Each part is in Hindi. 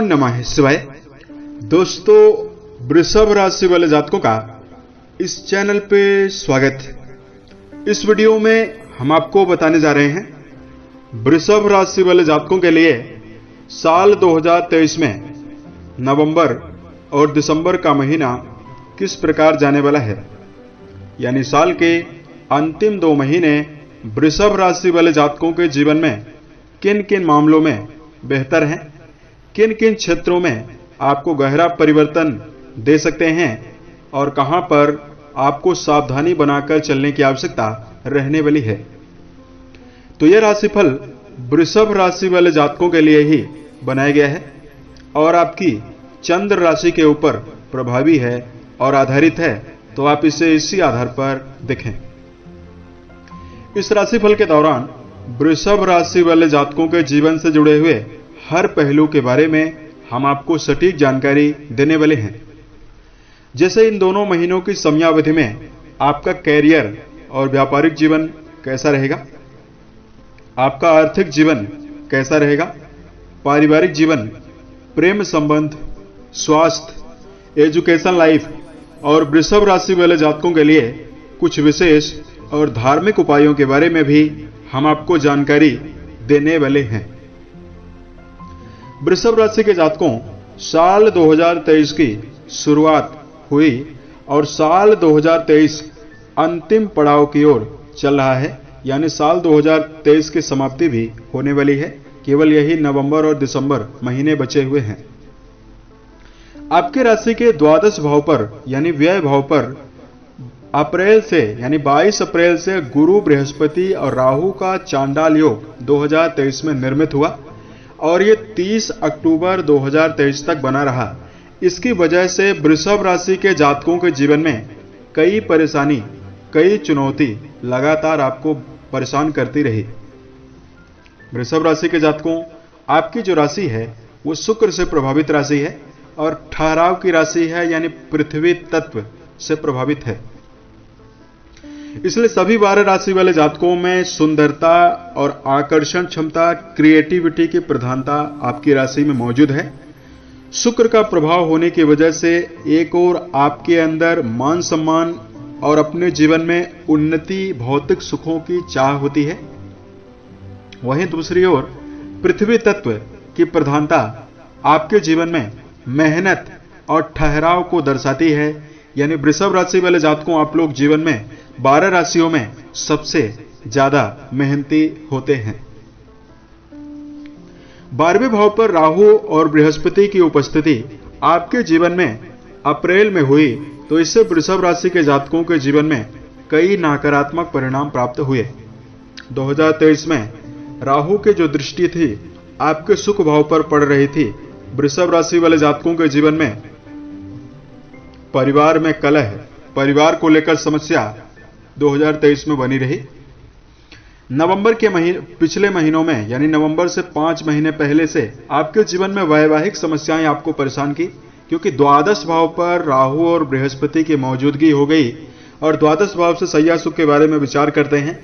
नमः शिवाय। दोस्तों, वृषभ राशि वाले जातकों का इस चैनल पे स्वागत है। इस वीडियो में हम आपको बताने जा रहे हैं वृषभ राशि वाले जातकों के लिए साल 2023 में नवंबर और दिसंबर का महीना किस प्रकार जाने वाला है। यानी साल के अंतिम 2 महीने वृषभ राशि वाले जातकों के जीवन में किन किन मामलों में बेहतर हैं, किन किन क्षेत्रों में आपको गहरा परिवर्तन दे सकते हैं और कहां पर आपको सावधानी बनाकर चलने की आवश्यकता रहने वाली है। तो यह राशिफल वृषभ राशि वाले जातकों के लिए ही बनाया गया है और आपकी चंद्र राशि के ऊपर प्रभावी है और आधारित है, तो आप इसे इसी आधार पर देखें। इस राशिफल के दौरान वृषभ राशि वाले जातकों के जीवन से जुड़े हुए हर पहलू के बारे में हम आपको सटीक जानकारी देने वाले हैं। जैसे इन दोनों महीनों की समयावधि में आपका कैरियर और व्यापारिक जीवन कैसा रहेगा, आपका आर्थिक जीवन कैसा रहेगा, पारिवारिक जीवन, प्रेम संबंध, स्वास्थ्य, एजुकेशन लाइफ और वृषभ राशि वाले जातकों के लिए कुछ विशेष और धार्मिक उपायों के बारे में भी हम आपको जानकारी देने वाले हैं। वृषभ राशि के जातकों, साल 2023 की शुरुआत हुई और साल 2023 अंतिम पड़ाव की ओर चल रहा है। यानी साल 2023 की समाप्ति भी होने वाली है। केवल यही नवंबर और दिसंबर महीने बचे हुए हैं। आपके राशि के द्वादश भाव पर यानी व्यय भाव पर अप्रैल से यानी 22 अप्रैल से गुरु, बृहस्पति और राहु का चांडाल योग 2023 में निर्मित हुआ और ये 30 अक्टूबर 2023 तक बना रहा। इसकी वजह से वृषभ राशि के जातकों के जीवन में कई परेशानी, कई चुनौती लगातार आपको परेशान करती रही। वृषभ राशि के जातकों, आपकी जो राशि है वो शुक्र से प्रभावित राशि है और ठहराव की राशि है, यानी पृथ्वी तत्व से प्रभावित है। इसलिए सभी 12 राशि वाले जातकों में सुंदरता और आकर्षण क्षमता, क्रिएटिविटी की प्रधानता आपकी राशि में मौजूद है। शुक्र का प्रभाव होने की वजह से एक ओर आपके अंदर मान सम्मान और अपने जीवन में उन्नति, भौतिक सुखों की चाह होती है, वहीं दूसरी ओर पृथ्वी तत्व की प्रधानता आपके जीवन में मेहनत और ठहराव को दर्शाती है। यानी वृषभ राशि वाले जातकों, आप लोग जीवन में 12 राशियों में सबसे ज्यादा मेहनती होते हैं। 12वें भाव पर राहु और बृहस्पति की उपस्थिति आपके जीवन में अप्रैल में हुई, तो इससे वृषभ राशि के जातकों के जीवन में कई नकारात्मक परिणाम प्राप्त हुए। 2023 में राहु की जो दृष्टि थी आपके सुख भाव पर पड़ रही थी। वृषभ राशि वाले जातकों के जीवन में परिवार में कलह, परिवार को लेकर समस्या 2023 में बनी रही। नवंबर के पिछले महीनों में यानी नवंबर से 5 महीने पहले से आपके जीवन में वैवाहिक समस्याएं आपको परेशान की, क्योंकि द्वादश भाव पर राहु और बृहस्पति की मौजूदगी हो गई और द्वादश भाव से सैया सुख के बारे में विचार करते हैं।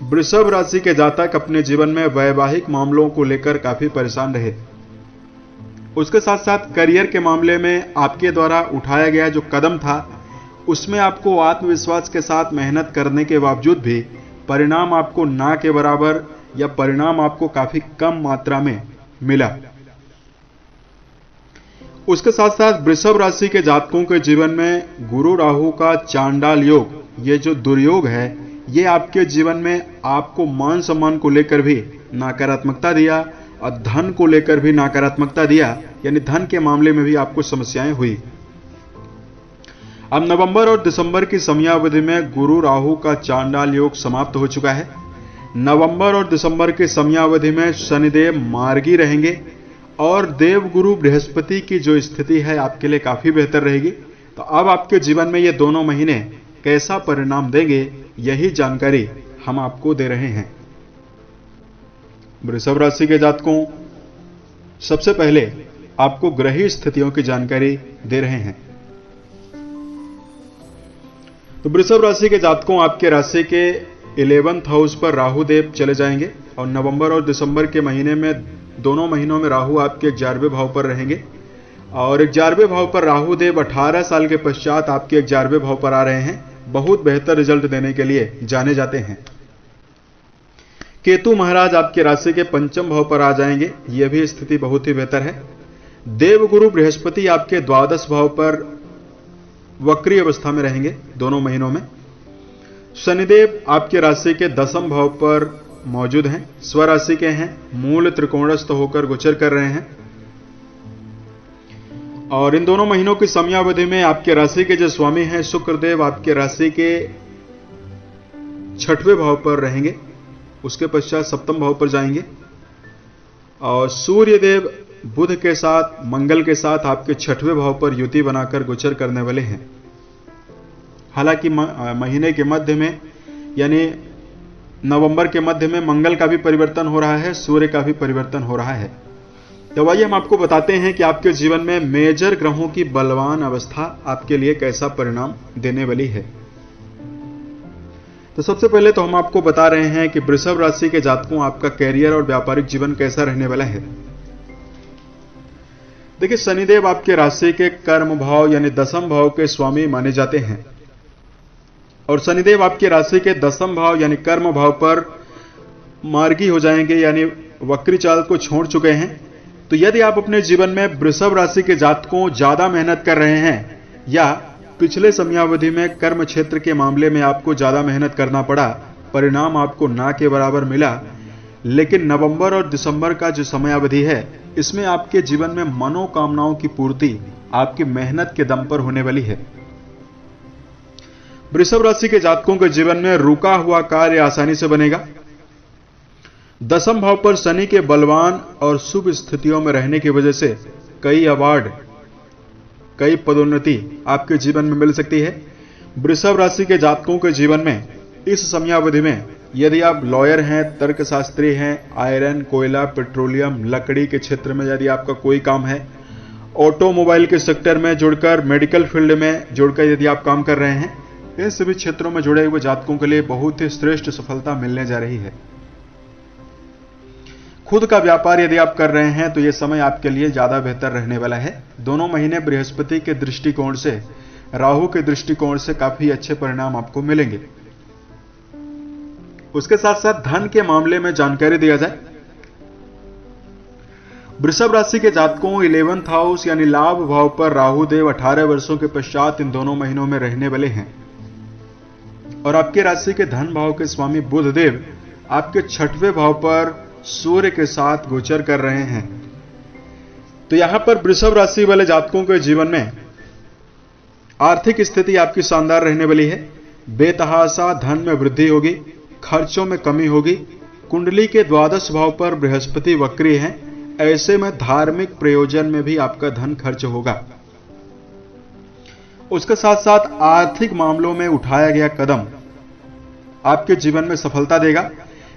वृषभ राशि के जातक अपने जीवन में वैवाहिक मामलों को लेकर काफी परेशान रहे। उसके साथ साथ करियर के मामले में आपके द्वारा उठाया गया जो कदम था उसमें आपको आत्मविश्वास के साथ मेहनत करने के बावजूद भी परिणाम आपको ना के बराबर या परिणाम आपको काफी कम मात्रा में मिला। उसके साथ साथ वृषभ राशि के जातकों के जीवन में गुरु राहु का चांडाल योग, ये जो दुर्योग है, ये आपके जीवन में आपको मान सम्मान को लेकर भी नकारात्मकता दिया और धन को लेकर भी नकारात्मकता दिया। यानी धन के मामले में भी आपको समस्याएं हुई। अब नवंबर और दिसंबर की समयावधि में गुरु राहु का चांडाल योग समाप्त हो चुका है। नवंबर और दिसंबर की समयावधि में शनिदेव मार्गी रहेंगे और देवगुरु बृहस्पति की जो स्थिति है आपके लिए काफी बेहतर रहेगी। तो अब आपके जीवन में ये दोनों महीने कैसा परिणाम देंगे, यही जानकारी हम आपको दे रहे हैं। वृषभ राशि के जातकों, सबसे पहले आपको ग्रही स्थितियों की जानकारी दे रहे हैं। तो वृषभ राशि के जातकों, आपके राशि के 11th हाउस पर राहु देव चले जाएंगे और नवंबर और दिसंबर के महीने में दोनों महीनों में राहु आपके 11वें भाव पर रहेंगे और 11वें भाव पर राहु देव 18 साल के पश्चात आपके 11वें भाव पर आ रहे हैं। बहुत बेहतर रिजल्ट देने के लिए जाने जाते हैं। केतु महाराज आपके राशि के 5वें भाव पर आ जाएंगे, यह भी स्थिति बहुत ही बेहतर है। देवगुरु बृहस्पति आपके 12 भाव पर वक्री अवस्था में रहेंगे दोनों महीनों में। शनिदेव आपके राशि के 10वें भाव पर मौजूद हैं, स्वराशि के हैं, मूल त्रिकोणस्थ होकर गोचर कर रहे हैं और इन दोनों महीनों की समयावधि में आपके राशि के जो स्वामी हैं शुक्रदेव आपके राशि के 6वें भाव पर रहेंगे, उसके पश्चात 7वें भाव पर जाएंगे और सूर्यदेव बुध के साथ मंगल के साथ आपके 6वें भाव पर युति बनाकर गोचर करने वाले हैं। हालांकि महीने के मध्य में यानी नवंबर के मध्य में मंगल का भी परिवर्तन हो रहा है, सूर्य का भी परिवर्तन हो रहा है। तो आइए हम आपको बताते हैं कि आपके जीवन में मेजर ग्रहों की बलवान अवस्था आपके लिए कैसा परिणाम देने वाली है। तो सबसे पहले तो हम आपको बता रहे हैं कि वृषभ राशि के जातकों आपका कैरियर और व्यापारिक जीवन कैसा रहने वाला है। देखिए, शनिदेव आपके राशि के कर्म भाव यानी 10वें भाव के स्वामी माने जाते हैं और शनिदेव आपकी राशि के 10वें भाव यानी कर्म भाव पर मार्गी हो जाएंगे, यानी वक्री चाल को छोड़ चुके हैं। तो यदि आप अपने जीवन में वृषभ राशि के जातकों ज्यादा मेहनत कर रहे हैं या पिछले समयावधि में कर्म क्षेत्र के मामले में आपको ज्यादा मेहनत करना पड़ा, परिणाम आपको ना के बराबर मिला, लेकिन नवंबर और दिसंबर का जो समयावधि है इसमें आपके जीवन में मनोकामनाओं की पूर्ति आपकी मेहनत के दम पर होने वाली है। वृषभ राशि के जातकों के जीवन में रुका हुआ कार्य आसानी से बनेगा। 10वें भाव पर शनि के बलवान और शुभ स्थितियों में रहने की वजह से कई अवार्ड, कई पदोन्नति आपके जीवन में मिल सकती है। वृषभ राशि के जातकों के जीवन में इस समयावधि में यदि आप लॉयर हैं, तर्कशास्त्री हैं, आयरन, कोयला, पेट्रोलियम, लकड़ी के क्षेत्र में यदि आपका कोई काम है, ऑटोमोबाइल के सेक्टर में जुड़कर, मेडिकल फील्ड में जुड़कर यदि आप काम कर रहे हैं, इन सभी क्षेत्रों में जुड़े हुए जातकों के लिए बहुत ही श्रेष्ठ सफलता मिलने जा रही है। खुद का व्यापार यदि आप कर रहे हैं तो यह समय आपके लिए ज्यादा बेहतर रहने वाला है। दोनों महीने बृहस्पति के दृष्टिकोण से, राहु के दृष्टिकोण से काफी अच्छे परिणाम आपको मिलेंगे। उसके साथ साथ धन के मामले में जानकारी दिया जाए, वृषभ राशि के जातकों 11th हाउस यानी लाभ भाव पर राहु देव 18 वर्षों के पश्चात इन दोनों महीनों में रहने वाले हैं और आपके राशि के धन भाव के स्वामी बुध देव आपके 6वें भाव पर सूर्य के साथ गोचर कर रहे हैं। तो यहां पर वृषभ राशि वाले जातकों के जीवन में आर्थिक स्थिति आपकी शानदार रहने वाली है। बेतहाशा धन में वृद्धि होगी, खर्चों में कमी होगी। कुंडली के 12 भाव पर बृहस्पति वक्री हैं, ऐसे में धार्मिक प्रयोजन में भी आपका धन खर्च होगा। उसके साथ साथ आर्थिक मामलों में उठाया गया कदम आपके जीवन में सफलता देगा।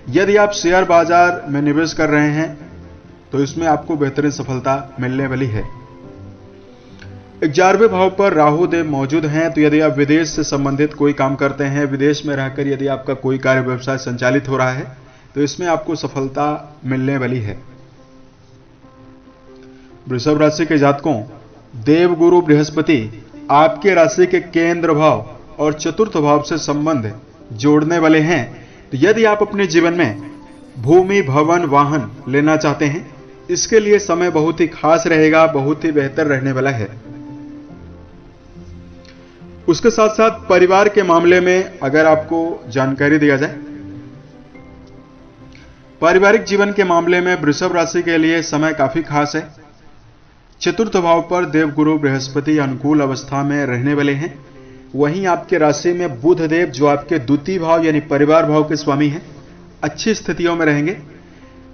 यदि आप शेयर बाजार में निवेश कर रहे हैं तो इसमें आपको बेहतरीन सफलता मिलने वाली है। 11वें भाव पर राहु देव मौजूद हैं, तो यदि आप विदेश से संबंधित कोई काम करते हैं, विदेश में रहकर यदि आपका कोई कार्य व्यवसाय संचालित हो रहा है तो इसमें आपको सफलता मिलने वाली है। वृषभ राशि के जातकों, देवगुरु बृहस्पति आपके राशि के केंद्र भाव और चतुर्थ भाव से संबंध जोड़ने वाले हैं। तो यदि आप अपने जीवन में भूमि, भवन, वाहन लेना चाहते हैं, इसके लिए समय बहुत ही खास रहेगा, बहुत ही बेहतर रहने वाला है। उसके साथ साथ परिवार के मामले में अगर आपको जानकारी दिया जाए, पारिवारिक जीवन के मामले में वृषभ राशि के लिए समय काफी खास है। चतुर्थ भाव पर देवगुरु बृहस्पति अनुकूल अवस्था में रहने वाले हैं। वहीं आपके राशि में बुध देव जो आपके द्वितीय भाव यानी परिवार भाव के स्वामी हैं, अच्छी स्थितियों में रहेंगे।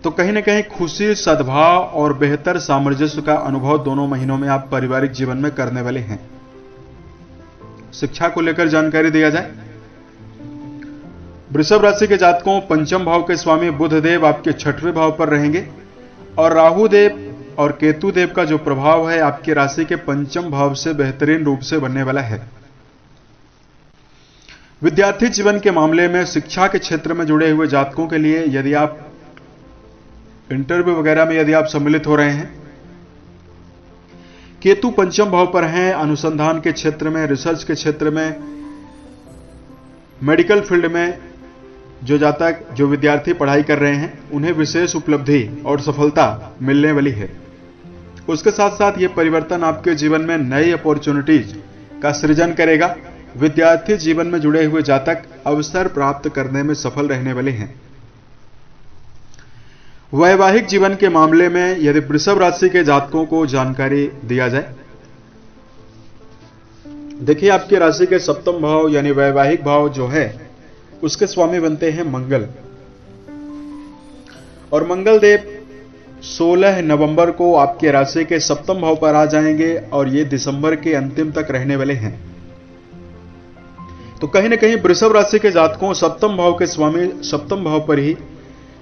तो कहीं ना कहीं खुशी, सद्भाव और बेहतर सामंजस्य का अनुभव दोनों महीनों में आप पारिवारिक जीवन में करने वाले हैं। शिक्षा को लेकर जानकारी दिया जाए, वृषभ राशि के जातकों 5वें भाव के स्वामी बुध देव आपके 6वें भाव पर रहेंगे और राहु देव और केतु देव का जो प्रभाव है आपकी राशि के 5वें भाव से बेहतरीन रूप से बनने वाला है। विद्यार्थी जीवन के मामले में शिक्षा के क्षेत्र में जुड़े हुए जातकों के लिए यदि आप इंटरव्यू वगैरह में यदि आप सम्मिलित हो रहे हैं। केतु पंचम भाव पर हैं, अनुसंधान के क्षेत्र में, रिसर्च के क्षेत्र में, मेडिकल फील्ड में जो जातक, जो विद्यार्थी पढ़ाई कर रहे हैं, उन्हें विशेष उपलब्धि और सफलता मिलने वाली है। उसके साथ साथ ये परिवर्तन आपके जीवन में नई अपॉर्चुनिटीज का सृजन करेगा। विद्यार्थी जीवन में जुड़े हुए जातक अवसर प्राप्त करने में सफल रहने वाले हैं। वैवाहिक जीवन के मामले में यदि वृषभ राशि के जातकों को जानकारी दिया जाए, देखिए आपकी राशि के सप्तम भाव यानी वैवाहिक भाव जो है उसके स्वामी बनते हैं मंगल, और मंगल देव 16 नवंबर को आपके राशि के सप्तम भाव पर आ जाएंगे और ये दिसंबर के अंतिम तक रहने वाले हैं। तो कहीं ना कहीं वृषभ राशि के जातकों सप्तम भाव के स्वामी सप्तम भाव पर ही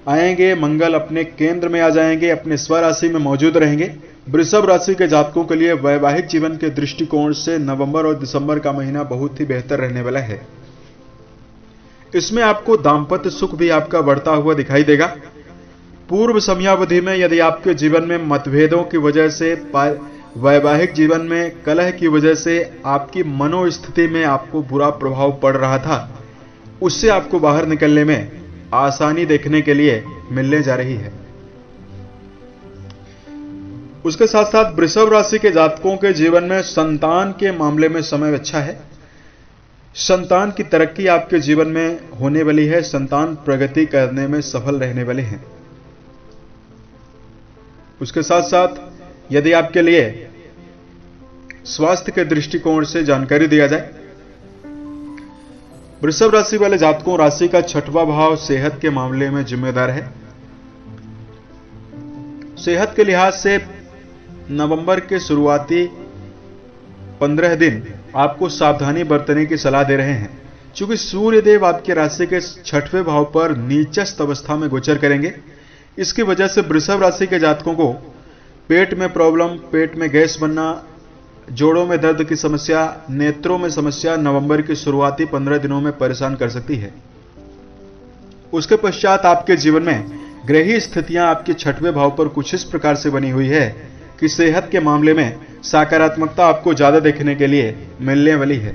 आएंगे। मंगल अपने केंद्र में आ जाएंगे, अपने स्वराशि में मौजूद रहेंगे। वृषभ राशि के जातकों के लिए वैवाहिक जीवन के दृष्टिकोण से नवंबर और दिसंबर का महीना बहुत ही बेहतर रहने वाला है। इसमें आपको दांपत्य सुख भी आपका बढ़ता हुआ दिखाई देगा। पूर्व समयावधि में यदि आपके जीवन में मतभेदों की वजह से, वैवाहिक जीवन में कलह की वजह से आपकी मनोस्थिति में आपको बुरा प्रभाव पड़ रहा था, उससे आपको बाहर निकलने में आसानी देखने के लिए मिलने जा रही है। उसके साथ साथ वृषभ राशि के जातकों के जीवन में संतान के मामले में समय अच्छा है। संतान की तरक्की आपके जीवन में होने वाली है। संतान प्रगति करने में सफल रहने वाले हैं। उसके साथ साथ यदि आपके लिए स्वास्थ्य के दृष्टिकोण से जानकारी दिया जाए, वृषभ राशि वाले जातकों राशि का छठवां भाव सेहत के मामले में जिम्मेदार है। सेहत के लिहाज से नवंबर के शुरुआती 15 दिन आपको सावधानी बरतने की सलाह दे रहे हैं, क्योंकि सूर्यदेव आपके राशि के छठवें भाव पर नीचस्थ अवस्था में गोचर करेंगे। इसकी वजह से वृषभ राशि के जातकों को पेट में प्रॉब्लम, पेट में गैस बनना, जोड़ों में दर्द की समस्या, नेत्रों में समस्या नवंबर की शुरुआती 15 दिनों में परेशान कर सकती है। उसके पश्चात आपके जीवन में ग्रही स्थितियां आपके छठवें भाव पर कुछ इस प्रकार से बनी हुई है कि सेहत के मामले में सकारात्मकता आपको ज्यादा देखने के लिए मिलने वाली है।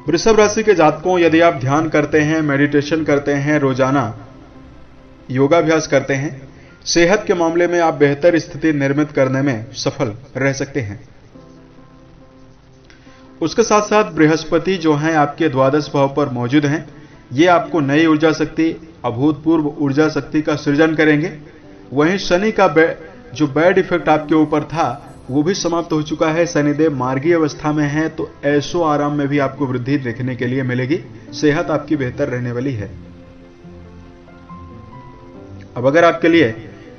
वृषभ राशि के जातकों यदि आप ध्यान करते हैं, मेडिटेशन करते हैं, रोजाना योगाभ्यास करते हैं, सेहत के मामले में आप बेहतर स्थिति निर्मित करने में सफल रह सकते हैं। उसके साथ साथ बृहस्पति जो हैं आपके द्वादश भाव पर मौजूद हैं, ये आपको नई ऊर्जा शक्ति, अभूतपूर्व ऊर्जा शक्ति का सृजन करेंगे। वहीं शनि का जो बैड इफेक्ट आपके ऊपर था वो भी समाप्त हो चुका है। शनिदेव मार्गीय अवस्था में है, तो ऐशो आराम में भी आपको वृद्धि देखने के लिए मिलेगी। सेहत आपकी बेहतर रहने वाली है। अब अगर आपके लिए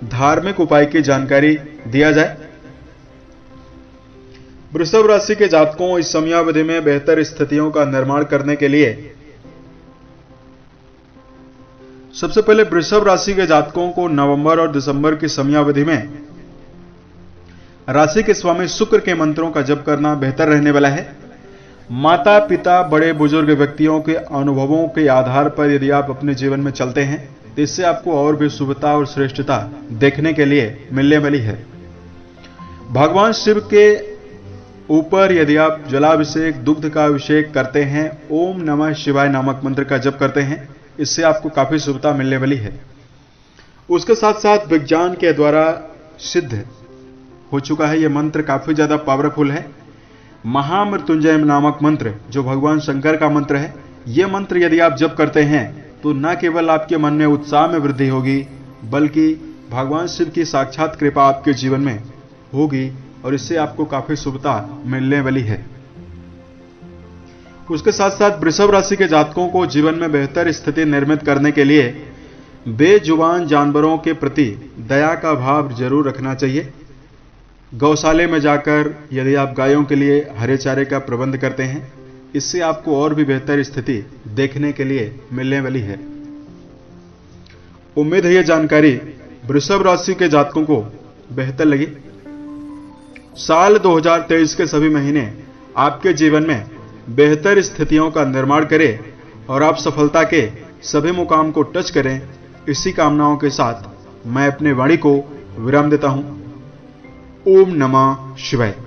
धार्मिक उपाय की जानकारी दिया जाए, वृषभ राशि के जातकों इस समयावधि में बेहतर स्थितियों का निर्माण करने के लिए सबसे पहले वृषभ राशि के जातकों को नवंबर और दिसंबर की समयावधि में राशि के स्वामी शुक्र के मंत्रों का जप करना बेहतर रहने वाला है। माता पिता, बड़े बुजुर्ग व्यक्तियों के अनुभवों के आधार पर यदि आप अपने जीवन में चलते हैं तो इससे आपको और भी शुभता और श्रेष्ठता देखने के लिए मिलने वाली है। भगवान शिव के ऊपर यदि आप जलाभिषेक, दुग्ध का अभिषेक करते हैं, ओम नमः शिवाय नामक मंत्र का जप करते हैं, इससे आपको काफी शुभता मिलने वाली है। उसके साथ साथ विज्ञान के द्वारा सिद्ध हो चुका है, यह मंत्र काफी ज्यादा पावरफुल है। महामृत्युंजय नामक मंत्र जो भगवान शंकर का मंत्र है, यह मंत्र यदि आप जप करते हैं तो न केवल आपके मन में उत्साह में वृद्धि होगी, बल्कि भगवान शिव की साक्षात कृपा आपके जीवन में होगी और इससे आपको काफी शुभता मिलने वाली है। उसके साथ साथ वृषभ राशि के जातकों को जीवन में बेहतर स्थिति निर्मित करने के लिए बेजुबान जानवरों के प्रति दया का भाव जरूर रखना चाहिए। गौशाले में जाकर यदि आप गायों के लिए हरे चारे का प्रबंध करते हैं, इससे आपको और भी बेहतर स्थिति देखने के लिए मिलने वाली है। उम्मीद है यह जानकारी वृषभ राशि के जातकों को बेहतर लगी। साल 2023 के सभी महीने आपके जीवन में बेहतर स्थितियों का निर्माण करें और आप सफलता के सभी मुकाम को टच करें। इसी कामनाओं के साथ मैं अपने वाणी को विराम देता हूं। ओम नमः शिवाय।